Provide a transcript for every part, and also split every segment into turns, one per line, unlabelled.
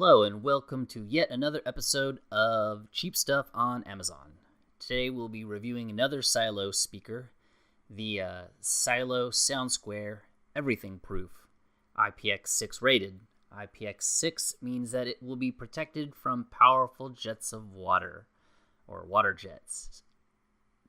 Hello and welcome to yet another episode of Cheap Stuff on Amazon. Today we'll be reviewing another CYLO speaker, the CYLO Sound-Square Everything Proof, IPX6 rated. IPX6 means that it will be protected from powerful jets of water, or water jets.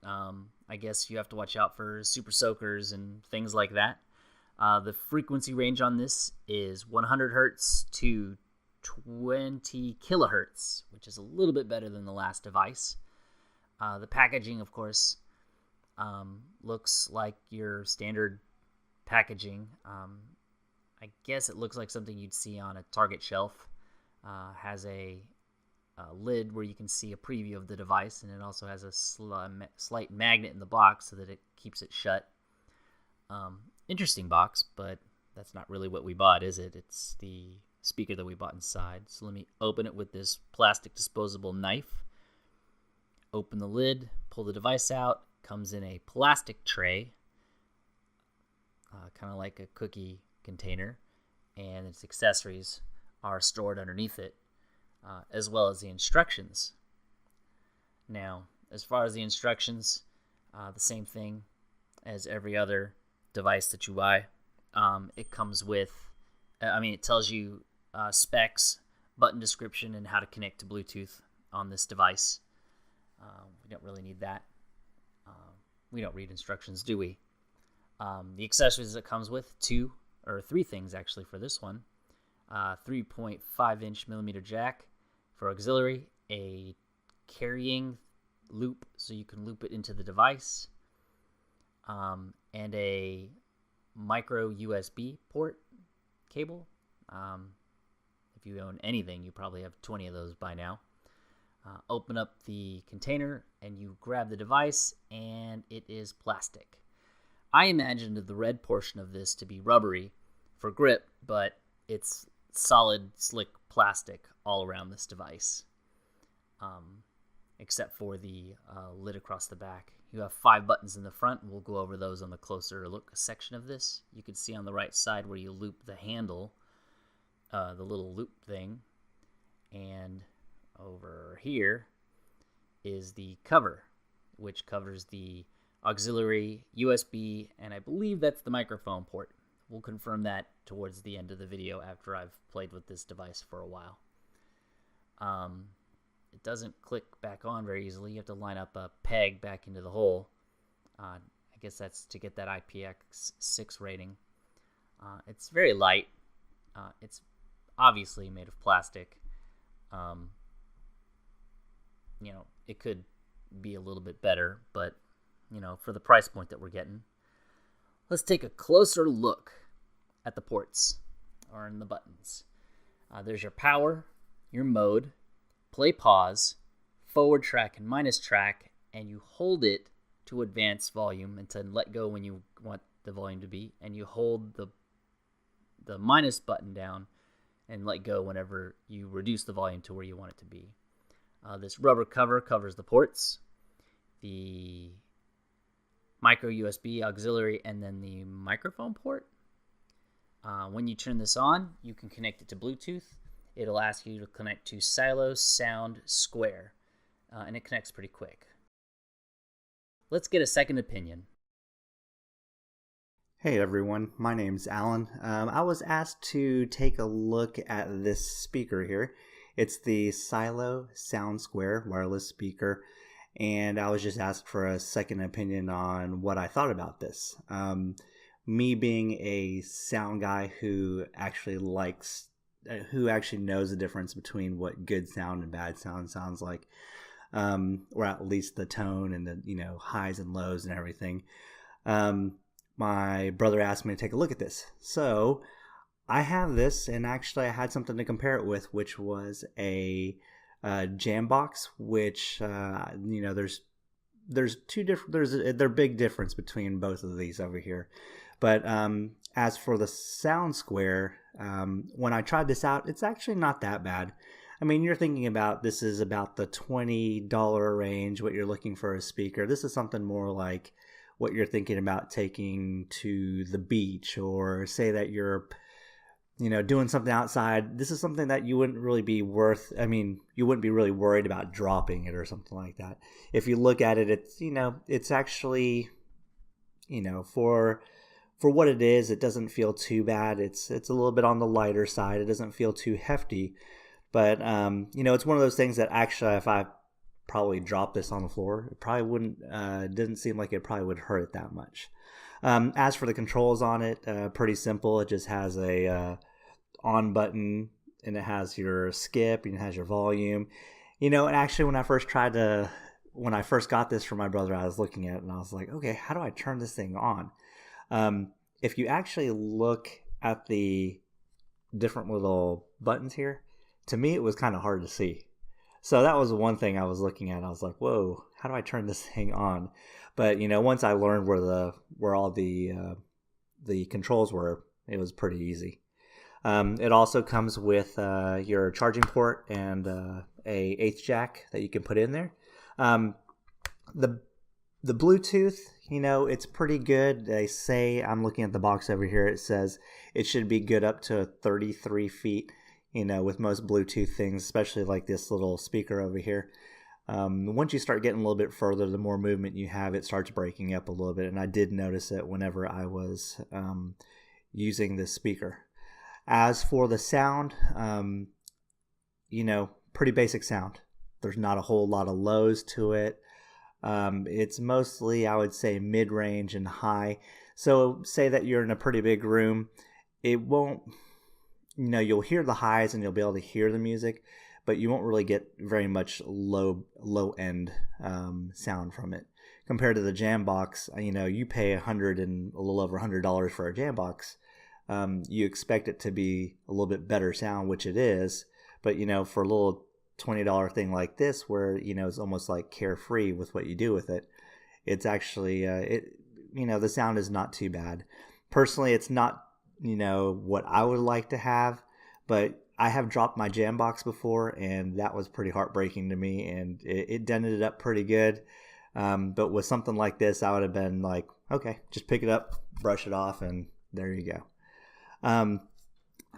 I guess you have to watch out for super soakers and things like that. The frequency range on this is 100 hertz to 20 kilohertz, which is a little bit better than the last device. The packaging, of course, looks like your standard packaging. I guess it looks like something you'd see on a Target shelf. Has a lid where you can see a preview of the device, and it also has a slight magnet in the box so that it keeps it shut. Interesting box, but that's not really what we bought, is it? It's the speaker that we bought inside. So let me open it with this plastic disposable knife. Open the lid, pull the device out. Comes in a plastic tray, kind of like a cookie container, and its accessories are stored underneath it, as well as the instructions. Now, as far as the instructions, the same thing as every other device that you buy. It comes with, it tells you specs, button description, and how to connect to Bluetooth on this device. We don't really need that. We don't read instructions, do we? The accessories it comes with, three things actually for this one. 3.5 millimeter jack for auxiliary, a carrying loop so you can loop it into the device, and a micro USB port cable. If you own anything, you probably have 20 of those by now. Open up the container and you grab the device, and it is plastic. I imagined the red portion of this to be rubbery for grip, but it's solid, slick plastic all around this device, except for the lid across the back. You have 5 buttons in the front, and we'll go over those on the closer look section of this. You can see on the right side where you loop the handle, the little loop thing, and over here is the cover, which covers the auxiliary, USB, and I believe that's the microphone port. We'll confirm that towards the end of the video after I've played with this device for a while. It doesn't click back on very easily. You have to line up a peg back into the hole. I guess that's to get that IPX6 rating. It's very light. It's obviously made of plastic. It could be a little bit better, but, for the price point that we're getting. Let's take a closer look at the ports, or in the buttons. There's your power, your mode, play pause, forward track and minus track, and you hold it to advance volume and to let go when you want the volume to be, and you hold the minus button down and let go whenever you reduce the volume to where you want it to be. This rubber cover covers the ports, the micro USB auxiliary, and then the microphone port. When you turn this on, you can connect it to Bluetooth. It'll ask you to connect to CYLO Sound-Square, and it connects pretty quick. Let's get a second opinion.
Hey everyone, my name's Alan. I was asked to take a look at this speaker here. It's the CYLO Sound-Square wireless speaker, and I was just asked for a second opinion on what I thought about this. Me being a sound guy who actually knows the difference between what good sound and bad sound sounds like, or at least the tone and the highs and lows and everything. My brother asked me to take a look at this, so I have this, and actually I had something to compare it with, which was a Jambox, which there's two different there's big difference between both of these over here. But as for the Sound-Square, when I tried this out, it's actually not that bad. You're thinking about this is about the $20 range, what you're looking for a speaker. This is something more like what you're thinking about taking to the beach, or say that you're doing something outside, this is something that you wouldn't really be you wouldn't be really worried about dropping it or something like that. If you look at it, it's actually, for what it is, it doesn't feel too bad. It's a little bit on the lighter side. It doesn't feel too hefty, but it's one of those things that actually, if I probably dropped this on the floor, it probably wouldn't. Didn't seem like it probably would hurt it that much. As for the controls on it, pretty simple. It just has a on button, and it has your skip, and it has your volume. And actually, when I first got this from my brother, I was looking at it and I was like, okay, how do I turn this thing on? If you actually look at the different little buttons here, to me it was kind of hard to see. So that was one thing I was looking at. I was like, whoa, how do I turn this thing on? But once I learned where all the controls were, it was pretty easy. It also comes with your charging port and a eighth jack that you can put in there. The Bluetooth, it's pretty good. They say, I'm looking at the box over here, it says it should be good up to 33 feet, with most Bluetooth things, especially like this little speaker over here. Once you start getting a little bit further, the more movement you have, it starts breaking up a little bit. And I did notice it whenever I was using this speaker. As for the sound, pretty basic sound. There's not a whole lot of lows to it. It's mostly, I would say, mid-range and high. So say that you're in a pretty big room, it won't, you'll hear the highs and you'll be able to hear the music, but you won't really get very much low end sound from it. Compared to the Jambox, you pay a little over $100 for a Jambox. You expect it to be a little bit better sound, which it is, but for a little $20 thing like this, where it's almost like carefree with what you do with it, it's actually the sound is not too bad. Personally, it's not what I would like to have, but I have dropped my Jambox before, and that was pretty heartbreaking to me, and it dented it up pretty good. But with something like this, I would have been like, okay, just pick it up, brush it off, and there you go.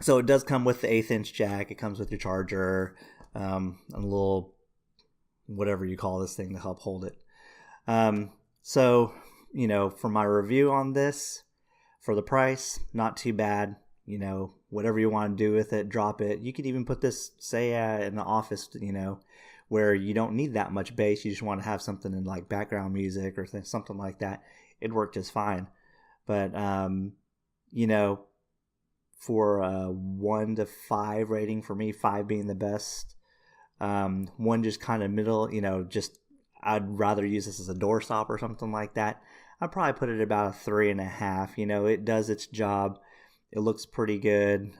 So it does come with the 1/8 inch jack. It comes with your charger, a little whatever you call this thing to help hold it. So for my review on this, for the price, not too bad. Whatever you want to do with it, drop it. You could even put this, say, in the office, where you don't need that much bass. You just want to have something in like background music or something like that. It'd work just fine. But for a 1 to 5 rating, for me, 5 being the best, 1 just kind of middle, I'd rather use this as a doorstop or something like that. I'd probably put it about a 3.5. It does its job. It looks pretty good.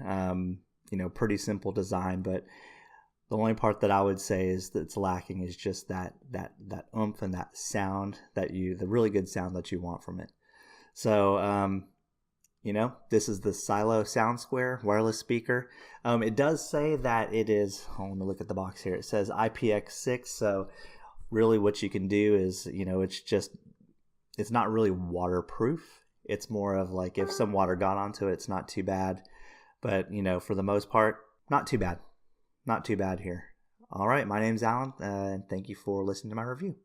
Pretty simple design, but the only part that I would say is that's lacking is just that oomph and that sound the really good sound that you want from it. So, this is the CYLO Sound-Square wireless speaker. It does say that it is, let me look at the box here. It says IPX6. So really what you can do is, it's not really waterproof. It's more of like if some water got onto it, it's not too bad. But, for the most part, not too bad. Not too bad here. All right, my name's Alan, and thank you for listening to my review.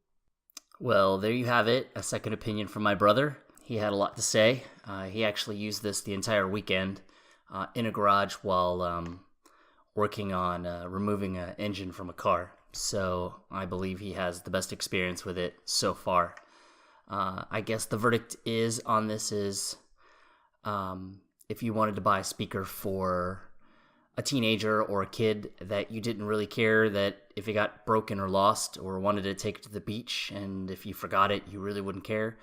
Well, there you have it, a second opinion from my brother. He had a lot to say. He actually used this the entire weekend in a garage while working on removing an engine from a car. So I believe he has the best experience with it so far. I guess the verdict on this is if you wanted to buy a speaker for a teenager or a kid that you didn't really care that if it got broken or lost, or wanted to take it to the beach, and if you forgot it, you really wouldn't care,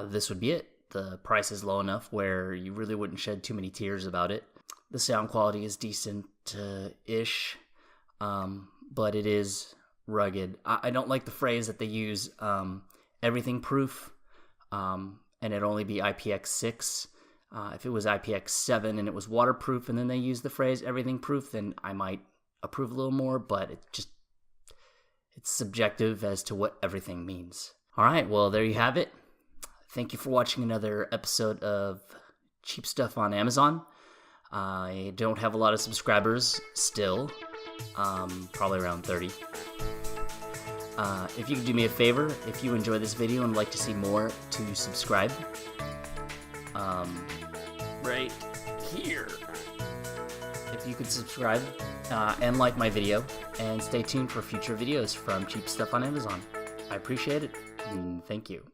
this would be it. The price is low enough where you really wouldn't shed too many tears about it. The sound quality is decent-ish, but it is rugged. I don't like the phrase that they use, everything proof, and it'd only be IPX6. If it was IPX7 and it was waterproof and then they use the phrase everything proof, then I might approve a little more, but it's subjective as to what everything means. All right, well, there you have it. Thank you for watching another episode of Cheap Stuff on Amazon. I don't have a lot of subscribers still, probably around 30. If you could do me a favor, if you enjoy this video and would like to see more, to subscribe. Right here. If you could subscribe and like my video, and stay tuned for future videos from Cheap Stuff on Amazon. I appreciate it, and thank you.